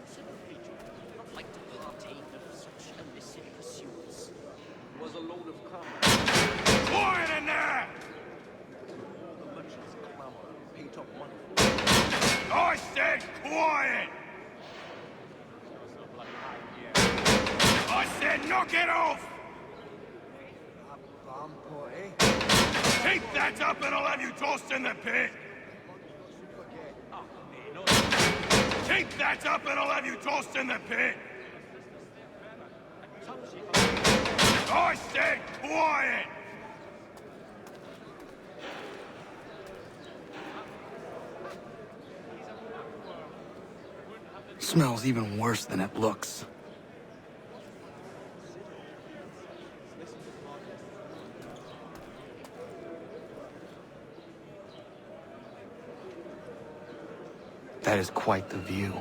sense individual, not like to partake of such illicit pursuits. Was a load of commerce. Quiet in there! All the merchants clamor, paid up money. I said quiet! I said knock it off! Keep that up and I'll have you tossed in the pit! Keep that up and I'll have you tossed in the pit! I said quiet! Smells even worse than it looks. That is quite the view.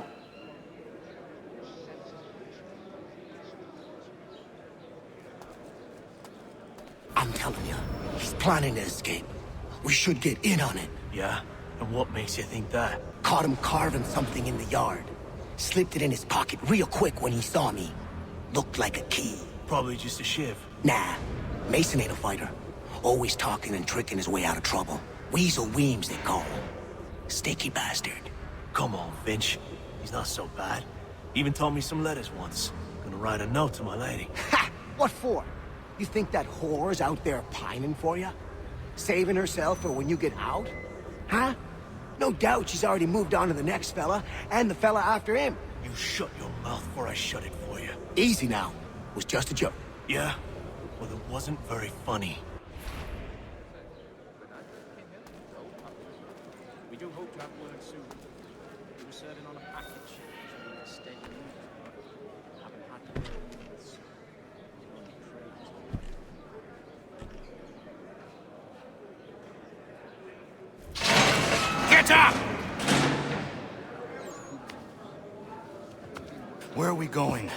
I'm telling you, he's planning to escape. We should get in on it. Yeah? And what makes you think that? Caught him carving something in the yard. Slipped it in his pocket real quick when he saw me. Looked like a key. Probably just a shiv. Nah, Mason ain't a fighter. Always talking and tricking his way out of trouble. Weasel Weems, they call him. Sticky bastard. Come on, Finch. He's not so bad. Even told me some letters once. Gonna write a note to my lady. Ha! What for? You think that whore's out there pining for you? Saving herself for when you get out? Huh? No doubt she's already moved on to the next fella, and the fella after him. You shut your mouth before I shut it for you. Easy now. Was just a joke. Yeah? Well, it wasn't very funny. We do hope to have word soon. We were serving on a package. Should be a steady move. Haven't had words. Get up! Where are we going?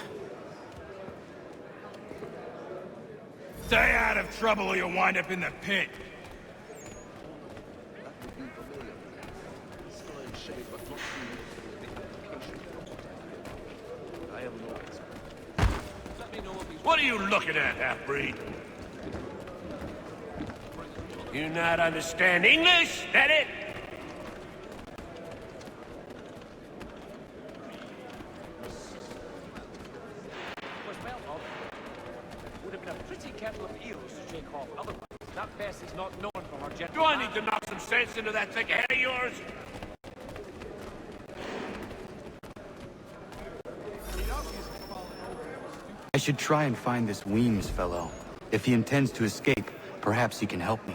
Stay out of trouble or you'll wind up in the pit. What are you looking at, half-breed? You not understand English? That it? Was well off. Would have been a pretty kettle of eels to shake off otherwise. That bess is not known for her gentle. Do I need to knock some sense into that thick head of yours? I should try and find this Weems fellow. If he intends to escape, perhaps he can help me.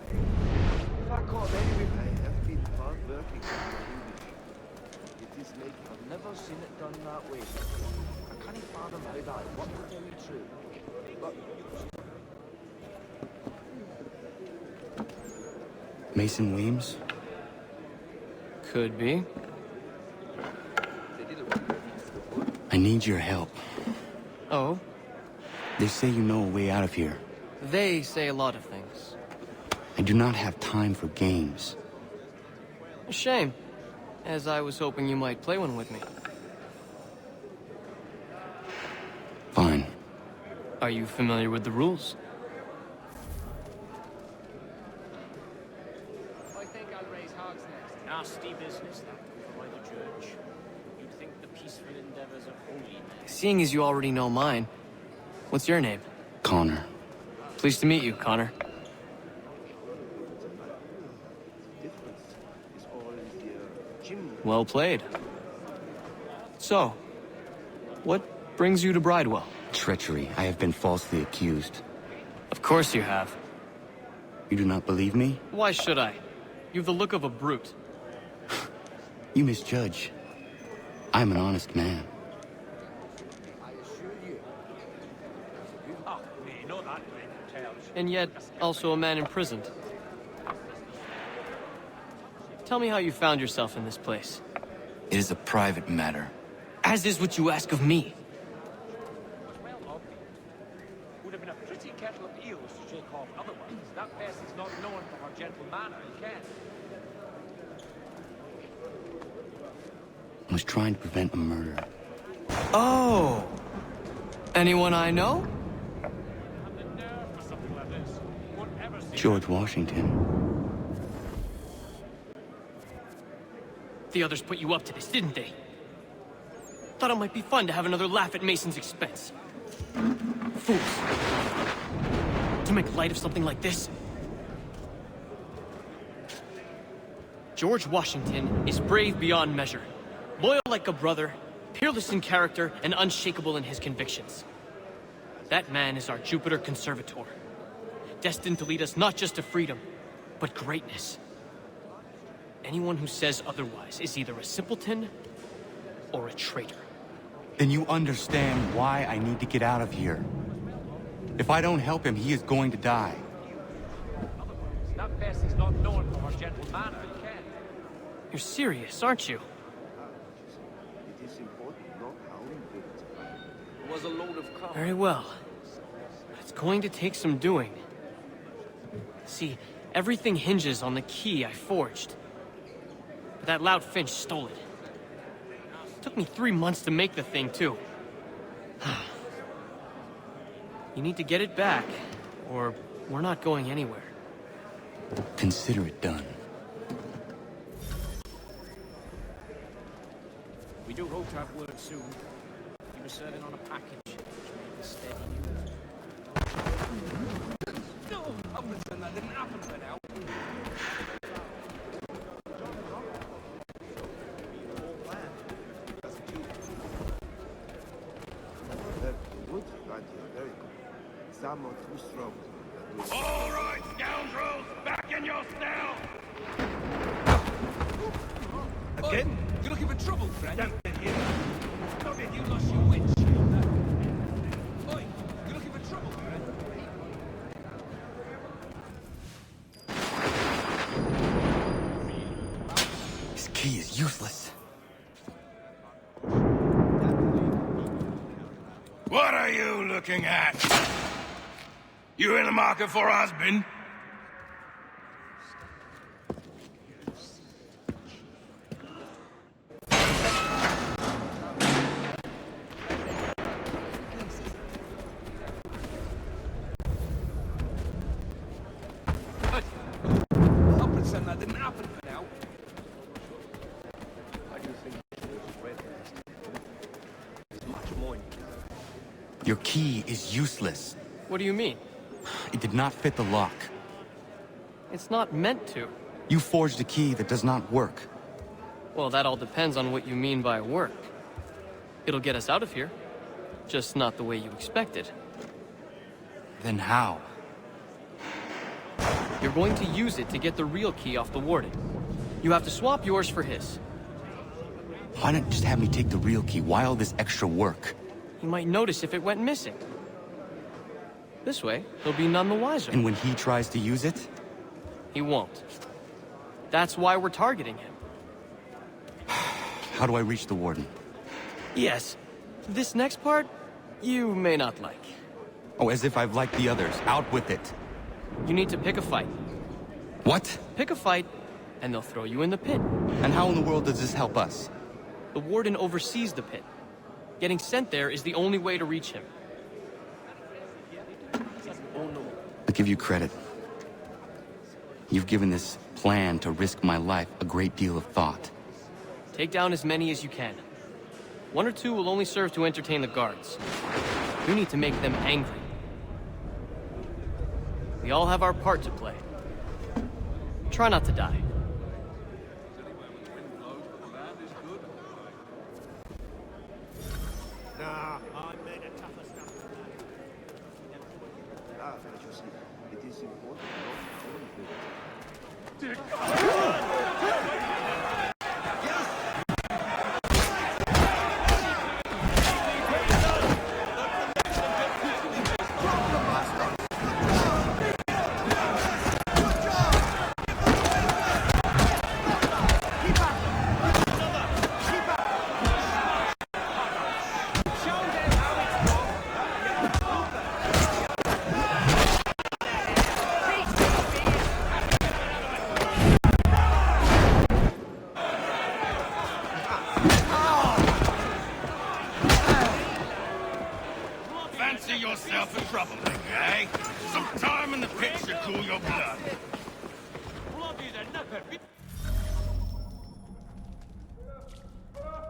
If I caught any repay, I've been hard working. It is like I've never seen it done that way. I can't fathom how that worked, to tell you the truth. But Mason Weems? Could be. I need your help. Oh? They say you know a way out of here. They say a lot of things. I do not have time for games. A shame, as I was hoping you might play one with me. Fine. Are you familiar with the rules? I think I'll raise hogs next. Nasty business, that by the church. You'd think the peaceful endeavors of holy men. Seeing as you already know mine, what's your name? Connor. Pleased to meet you, Connor. difference is all in the gym. Well played. So, what brings you to Bridewell? Treachery. I have been falsely accused. Of course you have. You do not believe me? Why should I? You've the look of a brute. You misjudge. I'm an honest man. I assure you. Ah, me, know that great hotels. And yet, also a man imprisoned. Tell me how you found yourself in this place. It is a private matter. As is what you ask of me. Well, obvious. Would have been a pretty kettle of eels to shake off otherwise. That bess is not known for her gentle manner, you can. was trying to prevent a murder. Oh! Anyone I know? George Washington. The others put you up to this, didn't they? Thought it might be fun to have another laugh at Mason's expense. Fools. To make light of something like this? George Washington is brave beyond measure, loyal like a brother, peerless in character, and unshakable in his convictions. That man is our Jupiter Conservator, destined to lead us not just to freedom, but greatness. Anyone who says otherwise is either a simpleton or a traitor. Then you understand why I need to get out of here. If I don't help him, he is going to die. That best is not known for her gentle manner, Ken. You're serious, aren't you? It is important not how we do it. It was a load of cover. Very well. It's going to take some doing. See, everything hinges on the key I forged. But that loud Finch stole it. Took me 3 months to make the thing, too. You need to get it back, or we're not going anywhere. Consider it done. We do hope to have word soon. He was serving on a package, which made the steady No, I'll pretend that didn't happen for now. Good, right here, very good. Some are too strong. All right, scoundrels, back in your cell! Again? You're looking for trouble, friend? Don't get here. Stop it, you lost your witch. Oi, you're looking for trouble, friend? This key is useless. What are you looking at? You in the market for a husband? I'll pretend that didn't happen for now. Why do you think it was red last time? There's much more in it. Your key is useless. What do you mean? It did not fit the lock. It's not meant to. You forged a key that does not work. Well, that all depends on what you mean by work. It'll get us out of here. Just not the way you expected. Then how? You're going to use it to get the real key off the warden. You have to swap yours for his. Why not just have me take the real key? Why all this extra work? He might notice if it went missing. This way, he'll be none the wiser. And when he tries to use it? He won't. That's why we're targeting him. How do I reach the warden? Yes. This next part, you may not like. Oh, as if I've liked the others. Out with it. You need to pick a fight. What? Pick a fight, and they'll throw you in the pit. And how in the world does this help us? The warden oversees the pit. Getting sent there is the only way to reach him. I'll give you credit. You've given this plan to risk my life a great deal of thought. Take down as many as you can. 1 or 2 will only serve to entertain the guards. You need to make them angry. We all have our part to play. Try not to die. Nah, I made a tougher stuff than that. Ah, but you see, it is important not to do it. eh? Some time in the pit should cool your blood.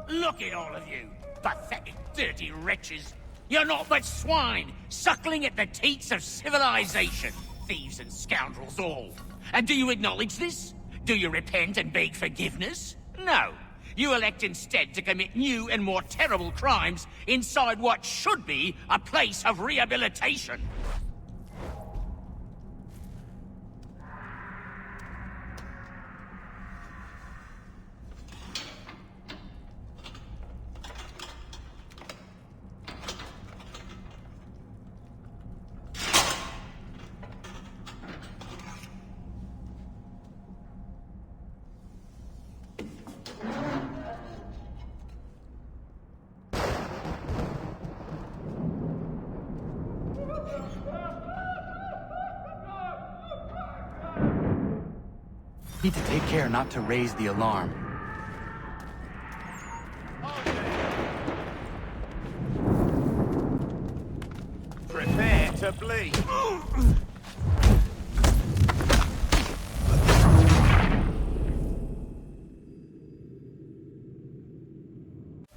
Look at all of you, pathetic, dirty wretches. You're not but swine, suckling at the teats of civilization. Thieves and scoundrels all. And do you acknowledge this? Do you repent and beg forgiveness? No. You elect instead to commit new and more terrible crimes inside what should be a place of rehabilitation. Need to take care not to raise the alarm. Prepare to bleed.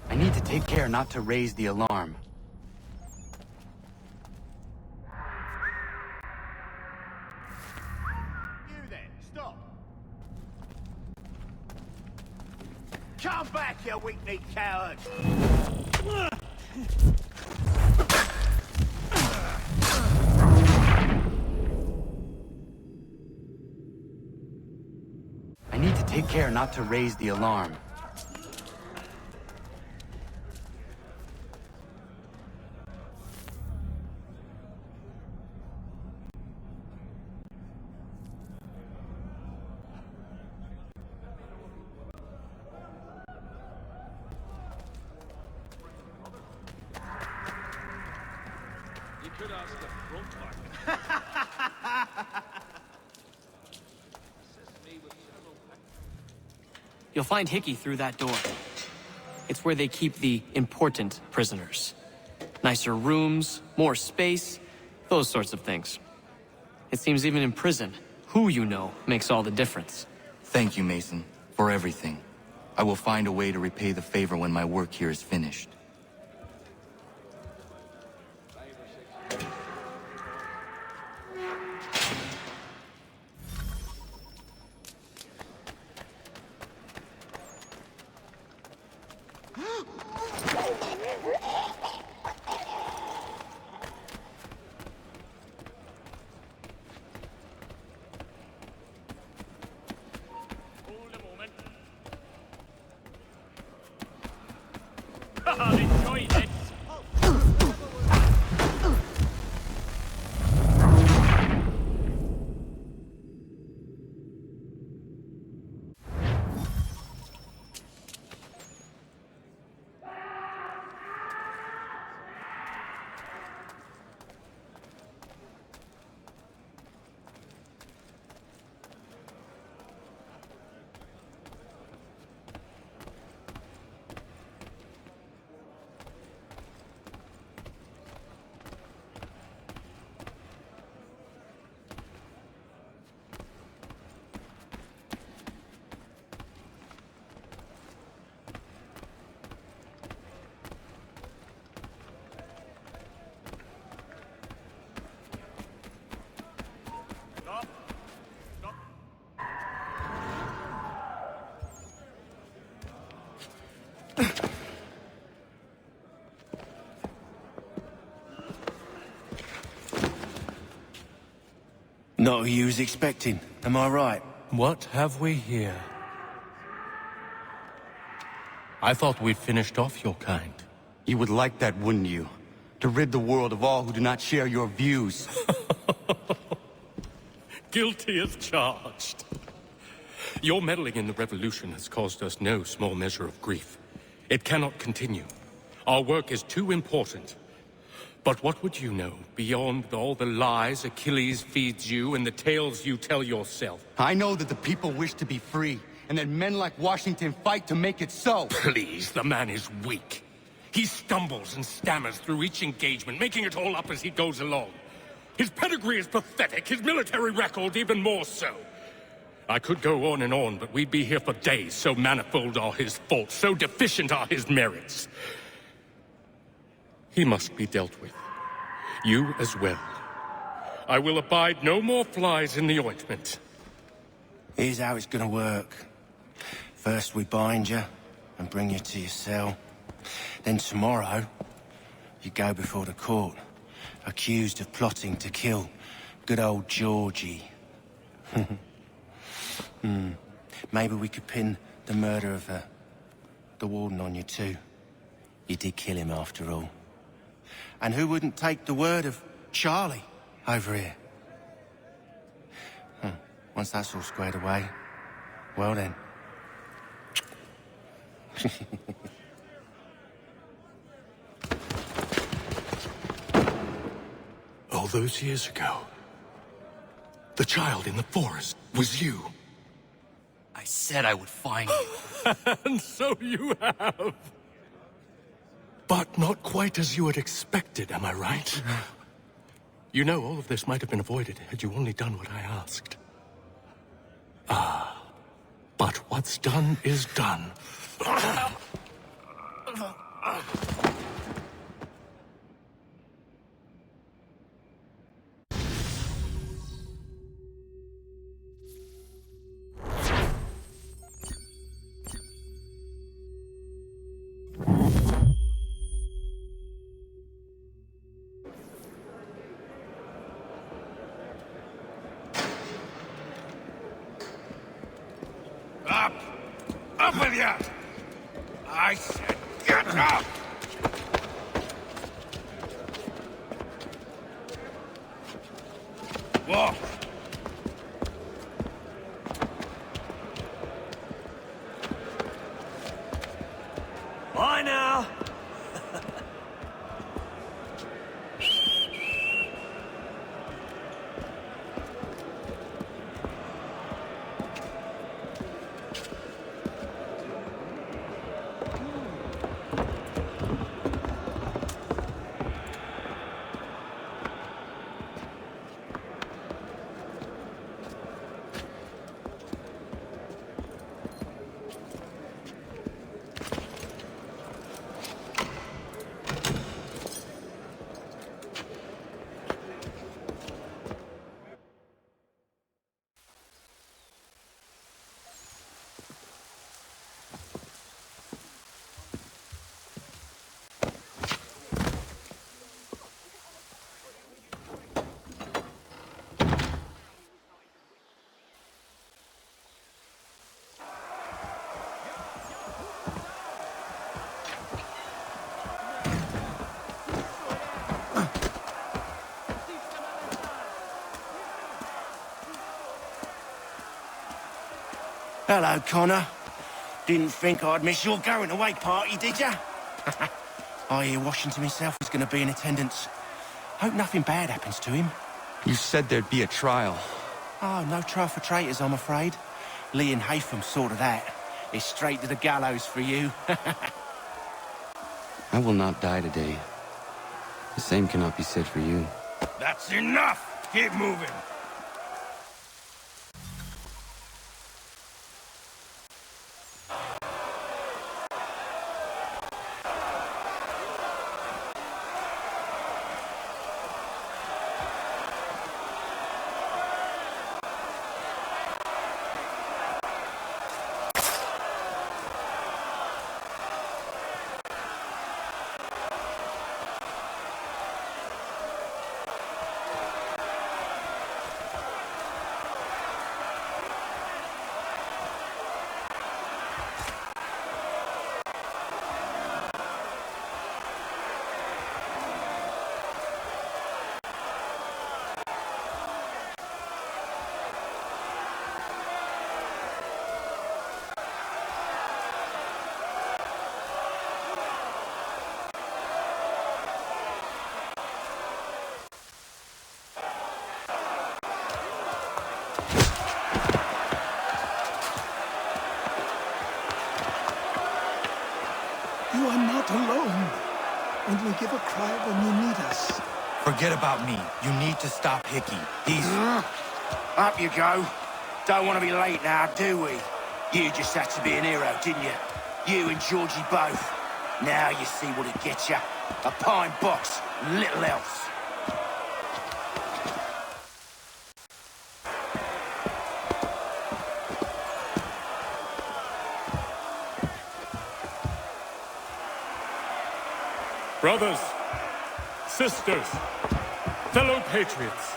I need to take care not to raise the alarm. You then, stop. Come back, you weak-kneed coward. I need to take care not to raise the alarm. You could ask the front line. You'll find Hickey through that door. It's where they keep the important prisoners. Nicer rooms, more space, those sorts of things. It seems even in prison, who you know makes all the difference. Thank you, Mason, for everything. I will find a way to repay the favor when my work here is finished. I'll enjoy this. Not who you was expecting, am I right? What have we here? I thought we'd finished off your kind. You would like that, wouldn't you? To rid the world of all who do not share your views. Guilty as charged. Your meddling in the revolution has caused us no small measure of grief. It cannot continue. Our work is too important. But what would you know beyond all the lies Achilles feeds you and the tales you tell yourself? I know that the people wish to be free, and that men like Washington fight to make it so. Please, the man is weak. He stumbles and stammers through each engagement, making it all up as he goes along. His pedigree is pathetic, his military record even more so. I could go on and on, but we'd be here for days. So manifold are his faults, so deficient are his merits. He must be dealt with. You as well. I will abide no more flies in the ointment. Here's how it's gonna work. First we bind you and bring you to your cell. Then tomorrow, you go before the court, accused of plotting to kill good old Georgie. Maybe we could pin the murder of the warden on you too. You did kill him after all. And who wouldn't take the word of Charlie over here? Once that's all squared away, well then. All those years ago, the child in the forest was you. I said I would find you. And so you have. But not quite as you had expected, am I right? You know, all of this might have been avoided had you only done what I asked. But what's done is done. Up! Up with you! I said get up! Walk! Bye now. Hello, Connor. Didn't think I'd miss your going-away party, did ya? I hear Washington himself was going to be in attendance. Hope nothing bad happens to him. You said there'd be a trial. Oh, no trial for traitors, I'm afraid. Lee and Haytham sorted that. It's straight to the gallows for you. I will not die today. The same cannot be said for you. That's enough! Keep moving! You are not alone. Only give a cry when you need us. Forget about me. You need to stop Hickey. He's... Up you go. Don't want to be late now, do we? You just had to be an hero, didn't you? You and Georgie both. Now you see what it gets you. A pine box, little else. Brothers, sisters, fellow patriots.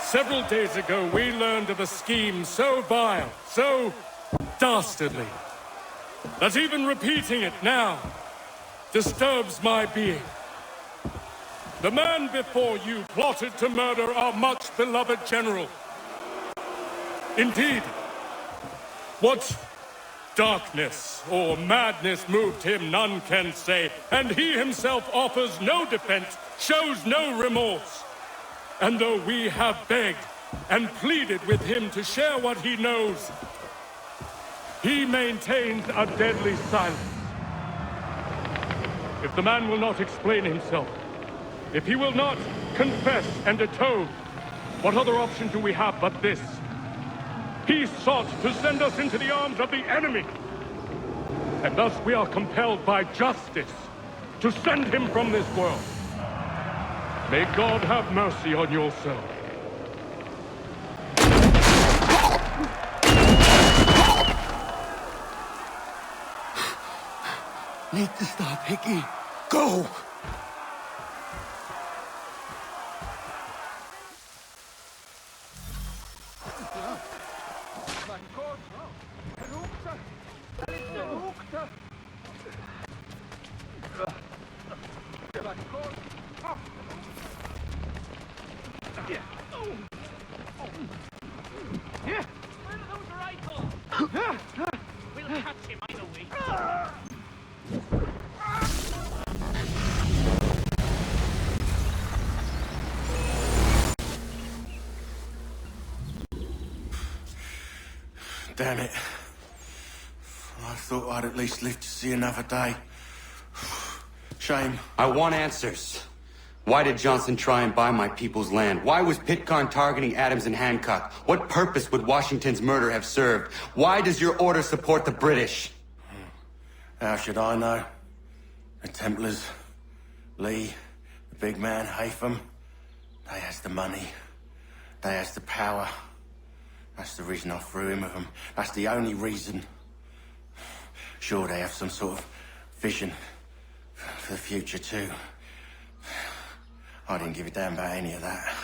Several days ago, we learned of a scheme so vile, so dastardly, that even repeating it now disturbs my being. The man before you plotted to murder our much-beloved general. Indeed, what darkness or madness moved him, none can say, and he himself offers no defense, shows no remorse. And though we have begged and pleaded with him to share what he knows, he maintains a deadly silence. If the man will not explain himself, if he will not confess and atone, what other option do we have but this? He sought to send us into the arms of the enemy. And thus we are compelled by justice to send him from this world. May God have mercy on your soul. Need to stop, Hickey. Go! We'll catch him either way. Damn it. I thought I'd at least live to see another day. Shame. I want answers. Why did Johnson try and buy my people's land? Why was Pitcairn targeting Adams and Hancock? What purpose would Washington's murder have served? Why does your order support the British? How should I know? The Templars, Lee, the big man, Haytham, they has the money. They has the power. That's the reason I threw in with them. That's the only reason. Sure, they have some sort of vision for the future, too. I didn't give a damn about any of that.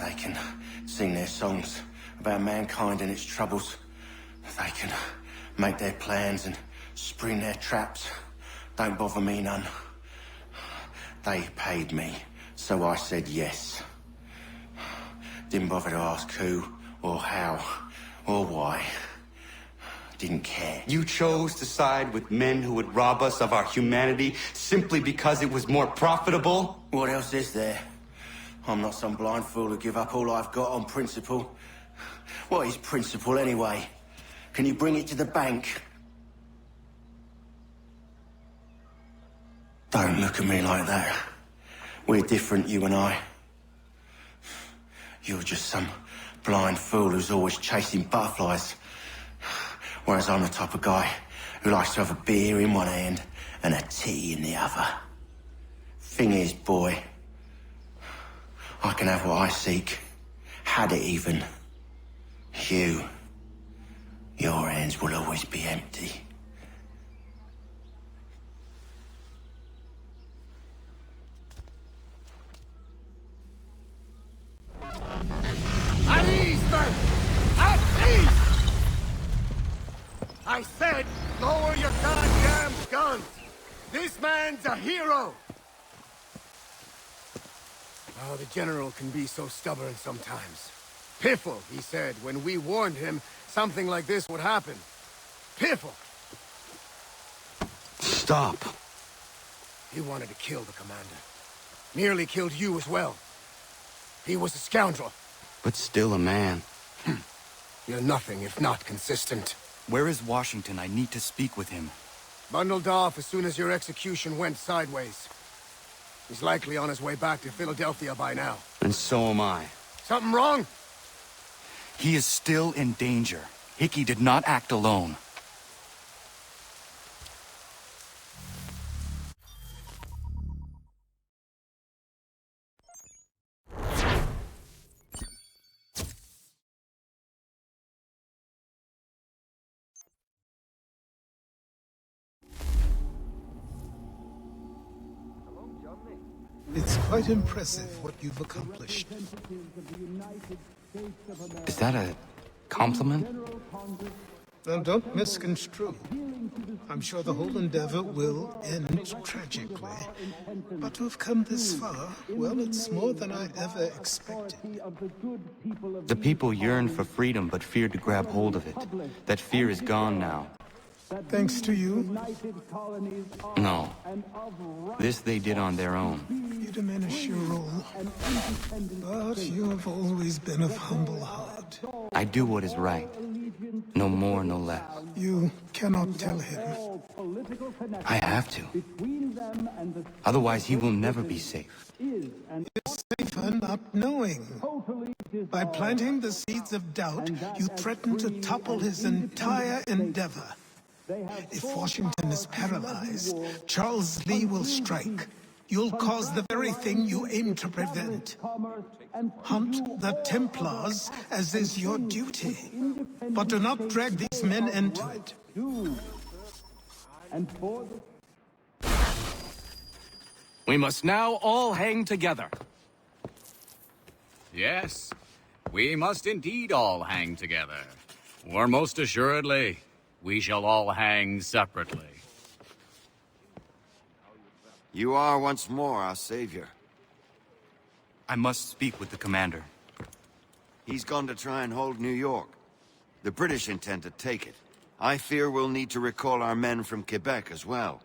They can sing their songs about mankind and its troubles. They can make their plans and spring their traps. Don't bother me none. They paid me, so I said yes. Didn't bother to ask who, or how, or why. Didn't care. You chose to side with men who would rob us of our humanity simply because it was more profitable? What else is there? I'm not some blind fool who give up all I've got on principle. What is principle, anyway? Can you bring it to the bank? Don't look at me like that. We're different, you and I. You're just some blind fool who's always chasing butterflies. Whereas I'm the type of guy who likes to have a beer in one hand and a tea in the other. Thing is, boy, I can have what I seek. Had it even. Your hands will always be empty. At ease, men! At ease! I said, lower your goddamn guns! This man's a hero! Oh, the General can be so stubborn sometimes. Piffle, he said, when we warned him something like this would happen. Piffle! Stop. He wanted to kill the commander. Nearly killed you as well. He was a scoundrel. But still a man. You're nothing if not consistent. Where is Washington? I need to speak with him. Bundled off as soon as your execution went sideways. He's likely on his way back to Philadelphia by now. And so am I. Something wrong? He is still in danger. Hickey did not act alone. It's quite impressive what you've accomplished. Is that a compliment? Now, don't misconstrue. I'm sure the whole endeavor will end tragically. But to have come this far, well, it's more than I ever expected. The people yearn for freedom but feared to grab hold of it. That fear is gone now. Thanks to you. No. This they did on their own. You diminish your role. But you have always been of humble heart. I do what is right. No more, no less. You cannot tell him. I have to. Otherwise, he will never be safe. It's safer not knowing. By planting the seeds of doubt, you threaten to topple his entire endeavor. If Washington is paralyzed, Charles Lee will strike. You'll cause the very thing you aim to prevent. Hunt the Templars, as is your duty. But do not drag these men into it. We must now all hang together. Yes, we must indeed all hang together. Or most assuredly, we shall all hang separately. You are once more our savior. I must speak with the commander. He's gone to try and hold New York. The British intend to take it. I fear we'll need to recall our men from Quebec as well.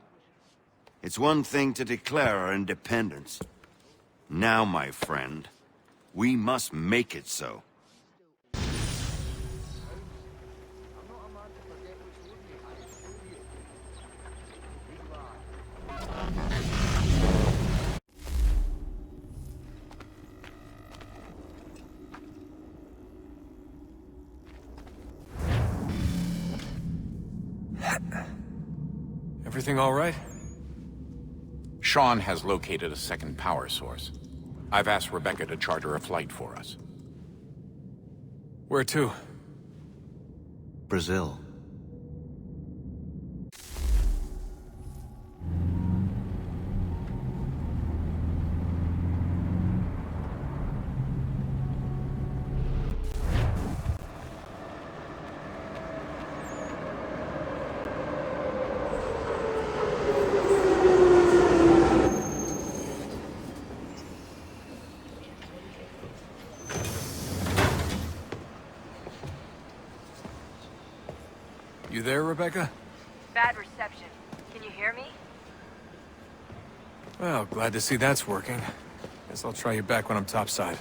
It's one thing to declare our independence. Now, my friend, we must make it so. Everything all right? Sean has located a second power source. I've asked Rebecca to charter a flight for us. Where to? Brazil. You there, Rebecca? Bad reception. Can you hear me? Well, glad to see that's working. Guess I'll try you back when I'm topside.